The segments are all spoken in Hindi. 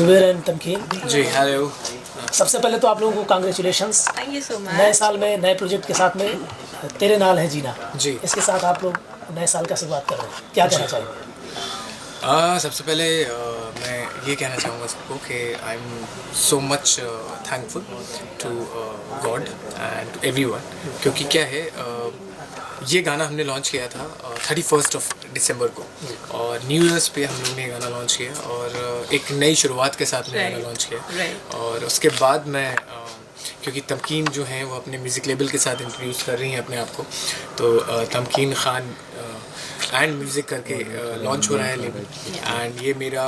Zubair and Tamkeen ji hello. सबसे पहले तो आप लोगों को कांग्रेचुलेशंस। थैंक यू सो नए मच। साल में नए प्रोजेक्ट के साथ में तेरे नाल है जीना जी। इसके साथ आप लोग नए साल का शुरुआत कर रहे हैं, क्या कहना चाहिए? सबसे पहले मैं ये कहना चाहूँगा सबको कि I am so much thankful to God and to everyone, क्योंकि क्या है ये गाना हमने लॉन्च किया था 31 दिसंबर को, और न्यू ईयर्स पे हम लोगों ने ये गाना लॉन्च किया और एक नई शुरुआत के साथ में गाना लॉन्च किया। और उसके बाद मैं क्योंकि तमकीन जो हैं वो अपने म्यूज़िक लेबल के साथ इंट्रोड्यूस कर रही हैं अपने आप को, तो तमकीन खान एंड म्यूज़िक करके लॉन्च हो रहा है लेबल। एंड ये मेरा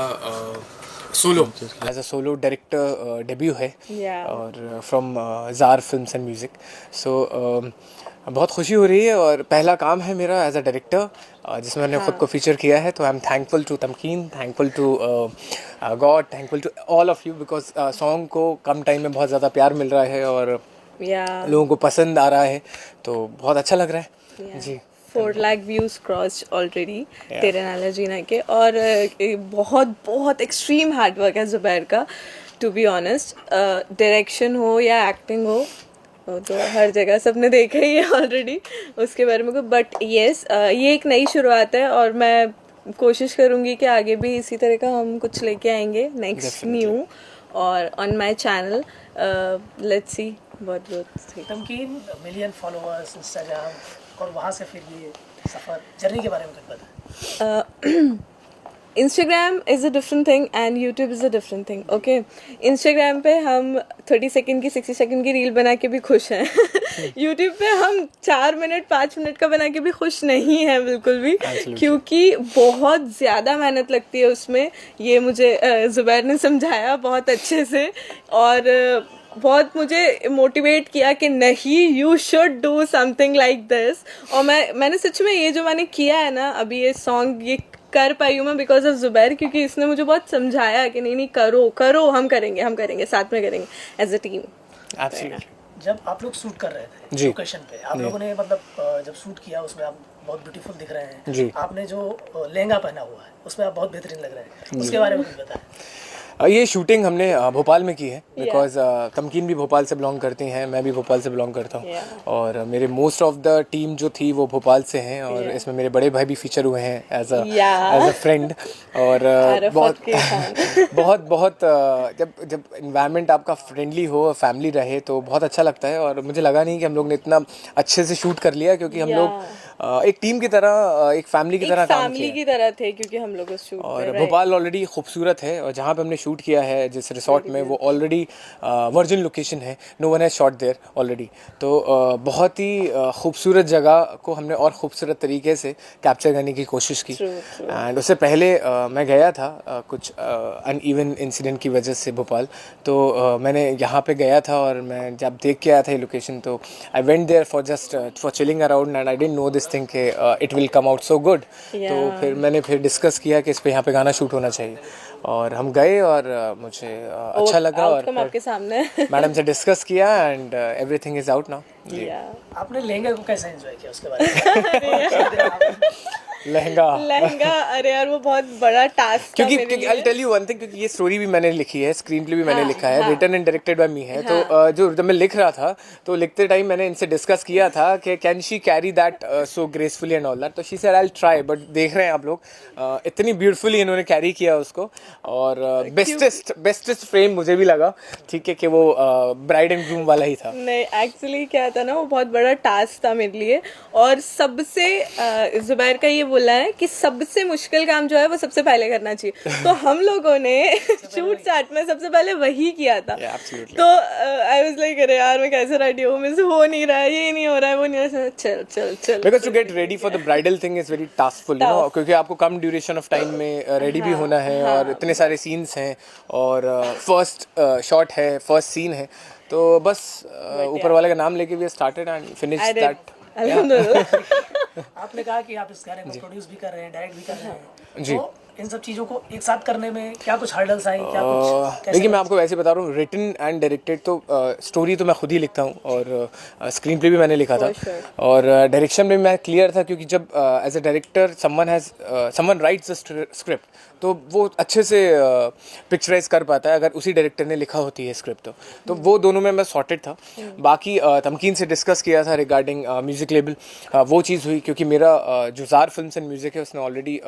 solo as a solo director debut है और from Jar films and music. So बहुत खुशी हो रही है और पहला काम है मेरा एज अ डायरेक्टर जिसमें मैंने ख़ुद को फीचर किया है। तो I am thankful to Tamkeen, thankful to God, thankful to all of you, because song को कम टाइम में बहुत ज़्यादा प्यार मिल रहा है और लोगों को पसंद आ रहा है, तो बहुत अच्छा लग रहा है। जी 4 लाख व्यूज क्रॉस ऑलरेडी तेरे नाल जीना के, और बहुत बहुत एक्सट्रीम हार्डवर्क है जुबैर का, टू बी ऑनेस्ट। डायरेक्शन हो या एक्टिंग हो, वो तो हर जगह सबने देखा ही है ऑलरेडी उसके बारे में। बट येस, ये एक नई शुरुआत है और मैं कोशिश करूँगी कि आगे भी इसी तरह का हम कुछ लेके आएंगे नेक्स्ट न्यू, और on my channel let's see बहुत बहुत। तमकीन मिलियन फॉलोअर्स इंस्टाग्राम, और वहाँ से फिर ये सफ़र जर्नी के बारे में कुछ बताएं। Instagram is a different thing and YouTube is a different thing. Okay, Instagram पे हम 30 सेकंड की 60 सेकंड की रील बना के भी खुश हैं। यूट्यूब पे हम 4 मिनट 5 मिनट का बना के भी खुश नहीं हैं बिल्कुल भी, क्योंकि बहुत ज़्यादा मेहनत लगती है उसमें। ये मुझे जुबैर ने समझाया बहुत अच्छे से, और बहुत मुझे मोटिवेट किया कि नहीं, you should do something like this. और मैंने सच में ये जो मैंने किया है ना अभी, ये सॉन्ग ये कर पाई हूँ मैं बिकॉज ऑफ जुबैर, क्योंकि इसने मुझे बहुत समझाया कि नहीं नहीं करो करो, हम करेंगे साथ में करेंगे एज अ टीम। जब आप लोग शूट कर रहे थे लोकेशन पे, आप लोगों ने मतलब जब शूट किया उसमें आप बहुत ब्यूटीफुल दिख रहे हैं। आपने जो लहंगा पहना हुआ है उसमें आप बहुत बेहतरीन लग रहे हैं, उसके बारे में कुछ बताएं। ये शूटिंग हमने भोपाल में की है, बिकॉज तमकीन भी भोपाल से बिलोंग करती हैं, मैं भी भोपाल से बिलोंग करता हूँ, और मेरे मोस्ट ऑफ द टीम जो थी वो भोपाल से हैं, और इसमें मेरे बड़े भाई भी फीचर हुए हैं एज अ फ्रेंड। और बहुत बहुत जब इन्वायरमेंट आपका फ्रेंडली हो, फैमिली रहे, तो बहुत अच्छा लगता है। और मुझे लगा नहीं कि हम लोग ने इतना अच्छे से शूट कर लिया, क्योंकि हम लोग एक टीम की तरह, एक फैमिली की तरह काम किया, की तरह थे, क्योंकि हम लोग उस शूट और भोपाल ऑलरेडी खूबसूरत है, और जहाँ पे हमने शूट किया है जिस रिसोर्ट में, वो ऑलरेडी वर्जिन लोकेशन है, no one has shot there already. तो बहुत ही खूबसूरत जगह को हमने और खूबसूरत तरीके से कैप्चर करने की कोशिश की। एंड उससे पहले मैं गया था कुछ अनइवन इंसिडेंट की वजह से भोपाल, तो मैंने यहाँ पे गया था, और मैं जब देख के आया था ये लोकेशन, तो I went there for just for chilling around, and I didn't know this thing कि it will come out so good. तो फिर मैंने डिस्कस किया कि इस पे यहाँ पे गाना शूट होना चाहिए, और हम गए, और मुझे अच्छा लगा, और आपके सामने मैडम से डिस्कस किया, and everything is out now. आपने लहंगे को कैसे एंजॉय किया, उसके बारे में? लहंगा अरे यार वो बहुत बड़ा टास्क, क्योंकि I'll tell you one thing, क्योंकि ये स्टोरी भी मैंने लिखी है, स्क्रीन प्ले भी मैंने लिखा है, रिटन एंड डायरेक्टेड बाय मी है। तो जो जब मैं लिख रहा था, तो लिखते टाइम मैंने इनसे डिस्कस किया था कि can she carry that so gracefully and all that, तो she said I will try. But देख रहे हैं आप लोग, इतनी ब्यूटीफुली इन्होंने कैरी किया उसको, और बेस्टेस्ट फ्रेम मुझे भी लगा, ठीक है, कि वो ब्राइड एंड ग्रूम वाला ही था। नहीं, एक्चुअली क्या था ना, वो बहुत बड़ा टास्क था मेरे लिए, और सबसे जुबैर का ये बोला है कि सबसे मुश्किल काम जो है वो सबसे पहले करना चाहिए, तो हम लोगों ने शूट स्टार्ट में सबसे पहले वही किया था। तो आई वाज लाइक, अरे यार मैं कैसे रेडी हूँ, मुझसे हो नहीं रहा है, ये नहीं हो रहा है, वो नहीं हो रहा है, चल because to get ready for the bridal thing is very taskful, you know, क्योंकि आपको कम ड्यूरेशन ऑफ टाइम में रेडी भी होना है, और इतने सारे सीन्स हैं, और फर्स्ट शॉट है, फर्स्ट सीन है, तो बस ऊपर वाले का नाम लेके we started and finished that. आपने कहा कि आप इस गाने को प्रोड्यूस भी कर रहे हैं, डायरेक्ट भी कर रहे हैं, जी। तो इन सब चीज़ों को एक साथ करने में क्या कुछ हर्डल्स आई, क्या कुछ? देखिए मैं आपको वैसे बता रहा हूँ, रिटन एंड डायरेक्टेड तो स्टोरी तो मैं खुद ही लिखता हूँ और स्क्रीन प्ले भी मैंने लिखा था और डायरेक्शन में मैं क्लियर था, क्योंकि जब as a director someone writes the script तो वो अच्छे से पिक्चराइज कर पाता है अगर उसी डायरेक्टर ने लिखा होती है स्क्रिप्ट तो वो दोनों में मैं सॉर्टेड था। बाकी तमकीन से डिस्कस किया था रिगार्डिंग म्यूज़िक लेबल, वो चीज़ हुई क्योंकि मेरा जो जार फिल्म्स एंड म्यूज़िक है उसने ऑलरेडी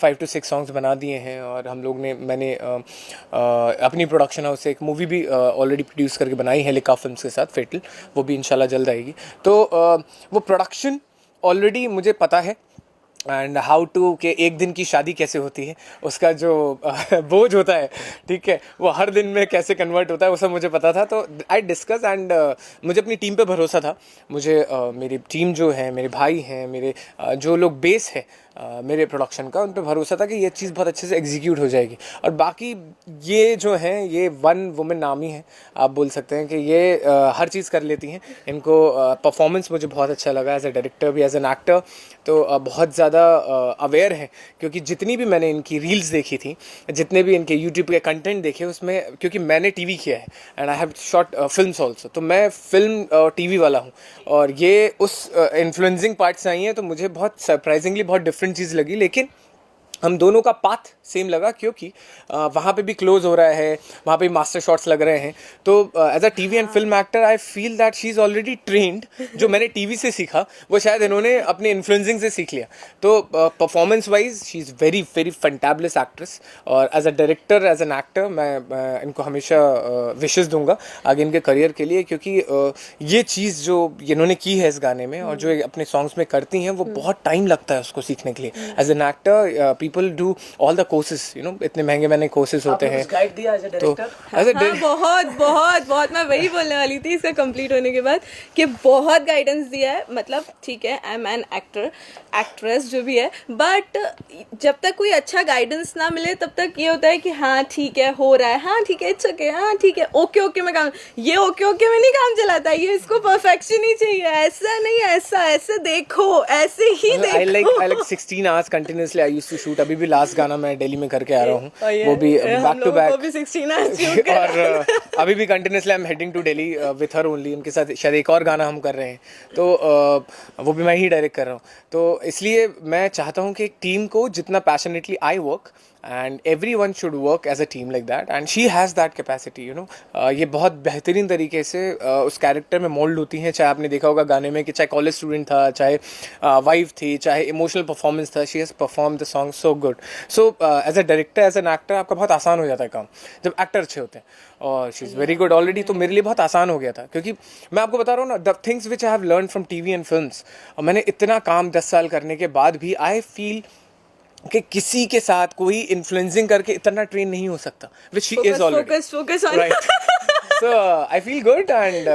5 to 6 सॉन्ग्स बना दिए हैं और हम लोग ने मैंने अपनी प्रोडक्शन हाउस से एक मूवी भी ऑलरेडी प्रोड्यूस करके बनाई है लिका फिल्म्स के साथ, फेटल, वो भी इंशाल्लाह जल्द आएगी। तो वो प्रोडक्शन ऑलरेडी मुझे पता है एंड हाउ टू के एक दिन की शादी कैसे होती है, उसका जो बोझ होता है, ठीक है, वो हर दिन में कैसे कन्वर्ट होता है, वो सब मुझे पता था। तो आई डिस्कस एंड मुझे अपनी टीम पे भरोसा था। मुझे मेरी टीम जो है, मेरे भाई हैं, मेरे जो लोग बेस है मेरे प्रोडक्शन का, उन पे भरोसा था कि ये चीज़ बहुत अच्छे से एग्जीक्यूट हो जाएगी। और बाकी ये जो हैं ये वन वुमेन आर्मी है, आप बोल सकते हैं कि ये हर चीज़ कर लेती हैं। इनको परफॉर्मेंस मुझे बहुत अच्छा लगा एज ए डायरेक्टर भी, एज एन एक्टर तो बहुत ज़्यादा अवेयर है, क्योंकि जितनी भी मैंने इनकी रील्स देखी थी, जितने भी इनके यूट्यूब के कंटेंट देखे, उसमें क्योंकि मैंने टीवी किया है and I have short films also, तो मैं फिल्म टीवी वाला हूँ और ये उस इन्फ्लुएंसिंग पार्ट से आई हैं, तो मुझे बहुत सरप्राइजिंगली बहुत डिफरेंट चीज़ लगी। लेकिन हम दोनों का पाथ सेम लगा, क्योंकि वहाँ पे भी क्लोज हो रहा है, वहाँ पे मास्टर शॉट्स लग रहे हैं। तो as a TV and film actor I feel that she is already trained. जो मैंने टीवी से सीखा वो शायद इन्होंने अपने इन्फ्लुएंसिंग से सीख लिया। तो performance wise she is very very fantabulous actress और as a director, as an actor मैं इनको हमेशा विशेस दूंगा आगे इनके करियर के लिए, क्योंकि ये चीज़ जो इन्होंने की है इस गाने में और जो अपने सॉन्ग्स में करती हैं वो बहुत टाइम लगता है उसको सीखने के लिए। As an actor people do all the courses, you know, इतने महंगे कोर्सेज होते हैं। गाइड दिया एज अ डायरेक्टर? बहुत मैं वही बोलने वाली थी इसका कंप्लीट होने के बाद कि बहुत गाइडेंस दिया है। मतलब ठीक है, I am an actor, actress जो भी है, बट जब तक कोई अच्छा गाइडेंस ना मिले तब तक ये होता है कि हाँ ठीक है, हो रहा है, हाँ ठीक है, इट्स ओके, हाँ ठीक है, ओके ओके में काम, ये ओके में नहीं काम चलाता, ये इसको परफेक्शन ही चाहिए, ऐसा नहीं, ऐसे देखो, ऐसे ही देखो। I like 16 hours continuously I used to shoot। अभी भी लास्ट गाना मैं दिल्ली में करके आ रहा हूँ, वो भी बैक टू बैक, 16 hours और अभी भी continuously I am heading to Delhi with her only. उनके साथ शायद एक और गाना हम कर रहे हैं, तो वो भी मैं ही डायरेक्ट कर रहा हूँ। तो इसलिए मैं चाहता हूँ कि एक टीम को जितना passionately I work and everyone should work as a team like that and she has that capacity, you know। ये बहुत बेहतरीन तरीके से उस कैरेक्टर में मोल्ड होती हैं। चाहे आपने देखा होगा गाने में कि चाहे कॉलेज स्टूडेंट था, चाहे वाइफ थी, चाहे इमोशनल परफॉर्मेंस था, she has perform the song so good. So as a director, as an actor आपका बहुत आसान हो जाता है काम जब एक्टर अच्छे होते हैं, और she is very good already. तो मेरे लिए बहुत आसान हो गया था, क्योंकि मैं आपको बता रहा हूँ ना, the things which I have learn from TV and films, और मैंने इतना काम 10 साल करने के बाद भी आई फील कि किसी के साथ कोई इन्फ्लुएंसिंग करके इतना ट्रेन नहीं हो सकता, which she is already. Focus on right. So I feel good and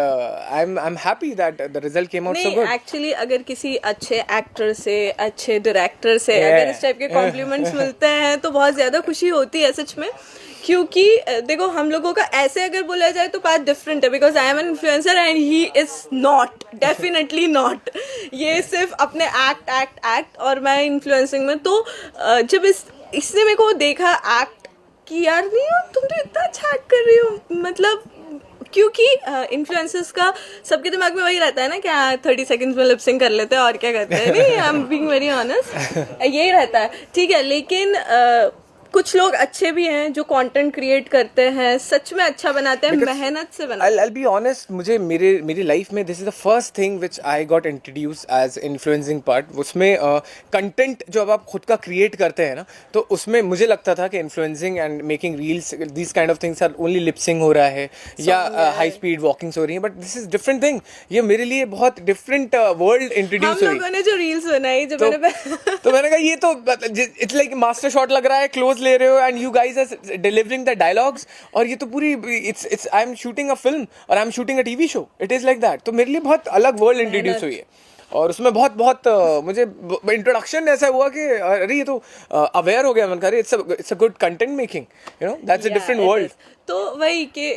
I'm happy that the result came out so good. Actually अगर किसी अच्छे एक्टर से, अच्छे डायरेक्टर से अगर इस टाइप के कॉम्प्लीमेंट्स मिलते हैं तो बहुत ज़्यादा खुशी होती है सच में। क्योंकि देखो, हम लोगों का ऐसे अगर बोला जाए तो बात डिफरेंट है, because I am an influencer and he is not, definitely not. ये सिर्फ अपने एक्ट और मैं इन्फ्लुएंसिंग में। तो जब इसने मेरे को देखा एक्ट कि यार नहीं हो, तुम तो इतना अच्छा एक्ट कर रही हो, मतलब क्योंकि इन्फ्लुएंसर्स का सबके दिमाग में वही रहता है ना कि हाँ 30 सेकंड्स में लिपसिंग कर लेते हैं और क्या करते हैं। नहीं, I am being very honest, यही रहता है, ठीक है। लेकिन कुछ लोग अच्छे भी हैं जो कंटेंट क्रिएट करते हैं, सच में अच्छा बनाते हैं, मेहनत से बनाते हैं। I'll be honest, मुझे मेरी लाइफ में this is the first thing which I got introduce as influencing part. उसमें कंटेंट जो अब आप खुद का क्रिएट करते हैं ना, तो उसमें मुझे लगता था कि influencing and making reels, this kind of things are only lip syncing हो रहा है या हाई स्पीड वॉकिंग्स हो रही है, but this is different thing. ये मेरे लिए बहुत डिफरेंट वर्ल्ड इंट्रोड्यूस हुई। हम लोगों ने जो रील्स बनाई, जो तो मैंने कहा ये तो इट्स लाइक मास्टर शॉट लग रहा है, क्लोज ले रहे हो and you guys are delivering the dialogues, और ये तो पूरी it's I am shooting a film और I am shooting a TV show, it is like that. तो मेरे लिए बहुत अलग वर्ल्ड इंट्रोड्यूस हुई है, और उसमें बहुत मुझे इंट्रोडक्शन ऐसा हुआ कि अरे ये तो अवेयर हो गया, मन कर it's a good content making, you know, that's a different world. तो वही कि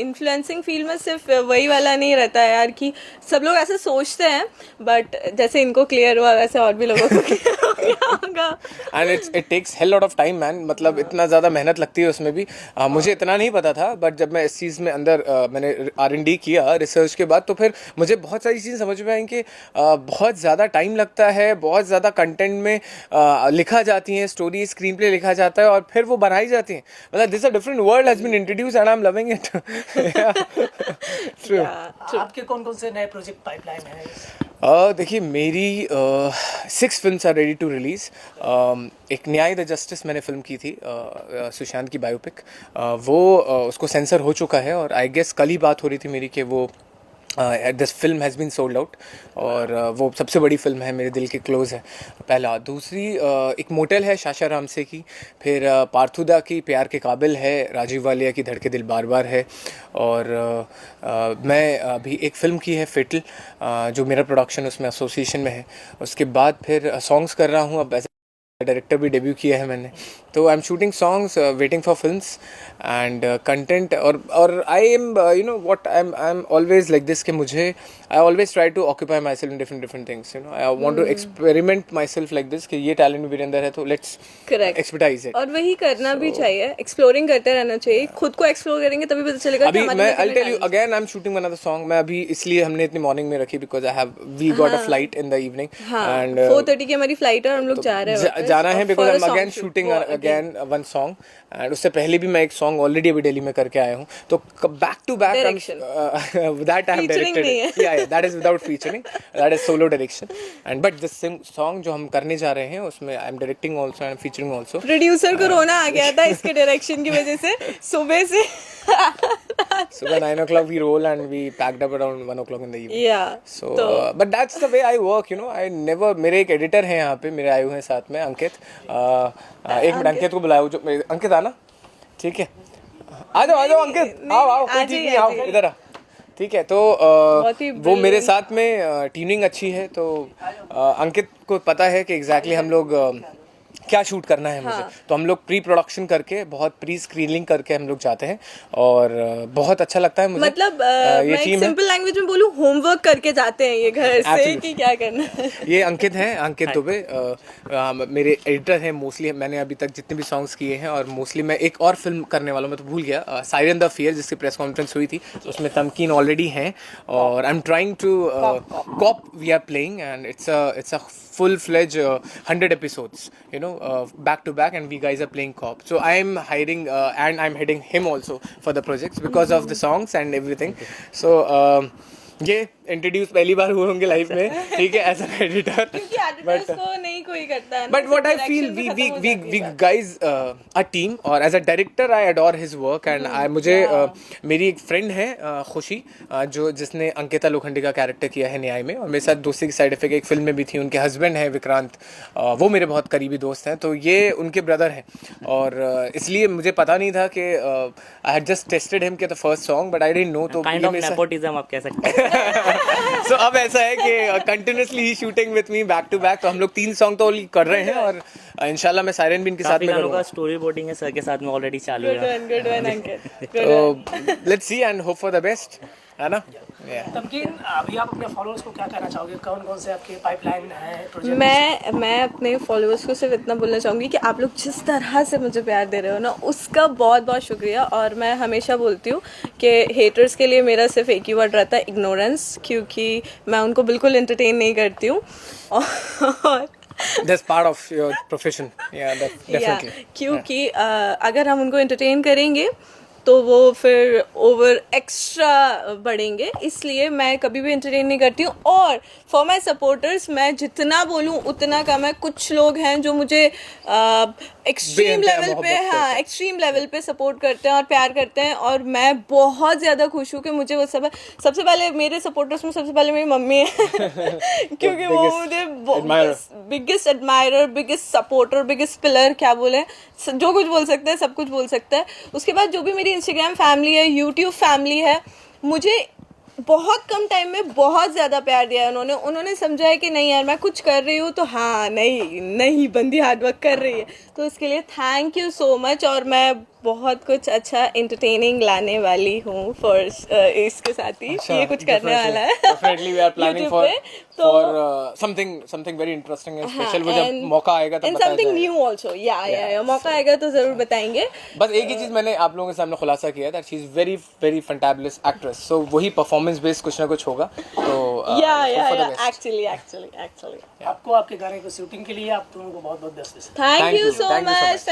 इन्फ्लुएंसिंग फील्ड में सिर्फ वही वाला नहीं रहता है यार कि सब लोग ऐसे सोचते हैं, बट जैसे इनको क्लियर हुआ वैसे और भी लोगों को क्लियर हो गया होगा। And it takes hell lot of time man, मतलब इतना ज़्यादा मेहनत लगती है उसमें भी। मुझे इतना नहीं पता था, बट जब मैं इस चीज़ में अंदर मैंने R&D किया रिसर्च के बाद, तो फिर मुझे बहुत सारी चीज़ें समझ में आई कि बहुत ज़्यादा टाइम लगता है, बहुत ज़्यादा कंटेंट में लिखा जाती हैं, स्टोरी स्क्रीन प्ले लिखा जाता है और फिर वो बनाई जाती हैं। मतलब this a different world has been introduced and I am loving it. True. आपके कौन कौन से नए प्रोजेक्ट पाइपलाइन है? देखिए मेरी 6 films are ready to release. एक न्याय द जस्टिस मैंने फिल्म की थी, सुशांत की बायोपिक, वो उसको सेंसर हो चुका है और आई गेस कल ही बात हो रही थी मेरी कि वो this film has been sold out, और वो सबसे बड़ी फिल्म है, मेरे दिल के क्लोज है। पहला। दूसरी एक मोटेल है शाशा रामसे की, फिर पार्थुदा की प्यार के काबिल है, राजीव वालिया की धड़के दिल बार बार है, और मैं अभी एक फ़िल्म की है फेटल, जो मेरा प्रोडक्शन उसमें एसोसिएशन में है। उसके बाद फिर सॉन्ग्स कर रहा हूँ, अब ऐसे डायरेक्टर भी डेब्यू किया है मैंने, तो I am shooting songs, waiting for films and content. और I am you know what I am always like this कि मुझे I always try to occupy my self in different things, you know I want to experiment my self like this कि ये टैलेंट मेरे अंदर है, तो लेट्स एक्सपर्टाइज इट। और वही करना भी चाहिए, एक्सप्लोरिंग करते रहना चाहिए, खुद को एक्सप्लोर करेंगे तभी पता चलेगा। अभी मैं I tell you again I am shooting another song. मैं अभी इसलिए हमने इतनी मॉर्निंग में रखी because I have we got a flight in the evening and 4:30 की हमारी फ्लाइट है और हम लोग जा रहे हैं, जाना है because I am again shooting again one song, and उससे पहले भी मैं एक सॉन्ग ऑलरेडी अभी दिल्ली में करके आया हूँ, तो back to back that I am directed, या that is without featuring, that is solo direction, and but this song जो हम करने जा रहे हैं उसमें I am directing also and featuring also. Producer को रोना आ गया था इसके डायरेक्शन की वजह से, सुबह से सुबह 9 o'clock we roll and we packed up around 1 o'clock in the evening. Yeah. So, but that's the way I work, you know. I never, मेरे एक एडिटर हैं यहाँ पे, मेरे आए हुए हैं साथ में अंकित। एक मिनट अंकित को बुलाओ, जो अंकित आना, ठीक है, आ जाओ अंकित, आओ कोई ठीक नहीं, आओ इधर आ, ठीक है। तो वो मेरे साथ में ट्यूनिंग अच्छी है, तो अंकित को पता है कि एग्जैक्टली हम लोग क्या शूट करना है मुझे, तो हम लोग प्री प्रोडक्शन करके, बहुत प्री स्क्रीनिंग करके हम लोग जाते हैं, और बहुत अच्छा लगता है मुझे। मतलब मैं एक सिंपल लैंग्वेज में बोलूं, होमवर्क करके जाते हैं ये घर से कि क्या करना है। ये अंकित हैं, अंकित दुबे मेरे एडिटर हैं मोस्टली। मैंने अभी तक जितने भी सॉन्ग्स किए हैं, और मोस्टली मैं एक और फिल्म करने वाला हूँ, मैं तो भूल गया, सायरन द फियर, जिसकी प्रेस कॉन्फ्रेंस हुई थी, तो उसमें तमकीन ऑलरेडी हैं, और I am trying to cop we are playing, and it's a full-fledged 100 episodes, you know, back to back, and we guys are playing cop. So I am hiring and I'm heading him also for the projects because of the songs and everything. So ये इंट्रोड्यूस पहली बार हुए होंगे लाइफ में, ठीक है, एज एन एडिटर, क्योंकि एडिटर्स को नहीं कोई करता है। But what I feel we guys a team, और as a director I adore his work, and मुझे मेरी एक फ्रेंड है खुशी, जो जिसने अंकिता लोखंडे का कैरेक्टर किया है न्याय में, और मेरे साथ दूसरी साइड इफेक्ट एक फिल्म में भी थी, उनके हस्बैंड हैं विक्रांत, वो मेरे बहुत करीबी दोस्त हैं, तो ये उनके ब्रदर हैं, और इसलिए मुझे पता नहीं था कि I had just tested him के the first song, but I didn't know, तो काइंड ऑफ नेपोटिज्म आप कह सकते हैं। So, अब ऐसा है कि कंटिन्यूसली ही shooting with me back to back, तो हम लोग 3 सॉन्ग तो कर रहे हैं, और इंशाल्लाह मैं सायरन भी इनके साथ में करूंगा। स्टोरी बोर्डिंग है सर के साथ में ऑलरेडी चालू है। गुड वन अंकित, तो let's see and hope for the best, है ना। तमकीन, अभी आप अपने फॉलोअर्स को क्या कहना चाहोगे, कौन कौन से आपके पाइपलाइन है प्रोजेक्ट? मैं अपने फॉलोअर्स को सिर्फ इतना बोलना चाहूँगी कि आप लोग जिस तरह से मुझे प्यार दे रहे हो ना, उसका बहुत बहुत शुक्रिया। और मैं हमेशा बोलती हूँ कि हेटर्स के लिए मेरा सिर्फ एक ही वर्ड रहता है, इग्नोरेंस, क्योंकि मैं उनको बिल्कुल एंटरटेन नहीं करती हूँ। और That's part of your profession, yeah, definitely. क्योंकि अगर हम उनको एंटरटेन करेंगे तो वो फिर ओवर एक्स्ट्रा बढ़ेंगे, इसलिए मैं कभी भी एंटरटेन नहीं करती हूँ। और फॉर माई सपोर्टर्स मैं जितना बोलूँ उतना कम है। कुछ लोग हैं जो मुझे एक्सट्रीम लेवल पे, हाँ, एक्सट्रीम लेवल पे सपोर्ट करते हैं और प्यार करते हैं, और मैं बहुत ज़्यादा खुश हूँ कि मुझे वो सब, सबसे पहले मेरे सपोर्टर्स में सबसे पहले मेरी मम्मी है क्योंकि वो मुझे biggest admirer, biggest supporter, biggest pillar, क्या बोले, जो कुछ बोल सकते हैं, सब कुछ बोल सकता है। उसके बाद जो भी मेरी इंस्टाग्राम फैमिली है, यूट्यूब फैमिली है, मुझे बहुत कम टाइम में बहुत ज़्यादा प्यार दिया है उन्होंने समझा है कि नहीं यार मैं कुछ कर रही हूँ तो हाँ, नहीं बंदी हार्ड वर्क कर रही है, तो उसके लिए थैंक यू सो मच। और मैं बहुत कुछ अच्छा एंटरटेनिंग लाने वाली हूँ फॉर इसके साथ ही ये कुछ करने वाला है definitely we are planning YouTube for पे, तो something very interesting and special वो जब मौका आएगा तब एंड बताया समथिंग जाएगा। न्यू आल्सो या मौका आएगा तो जरूर बताएंगे। बस एक ही चीज मैंने आप लोगों के सामने खुलासा किया that she is very very fantabulous actress, so वही परफॉर्मेंस बेस्ड कुछ ना कुछ होगा। तो या for the best. एक्चुअली आपको आपके गाने को शूटिंग के लिए आप दोनों को बहुत बहुत best. Thank Thank you you. So Thank you so much, much.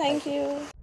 Thank you.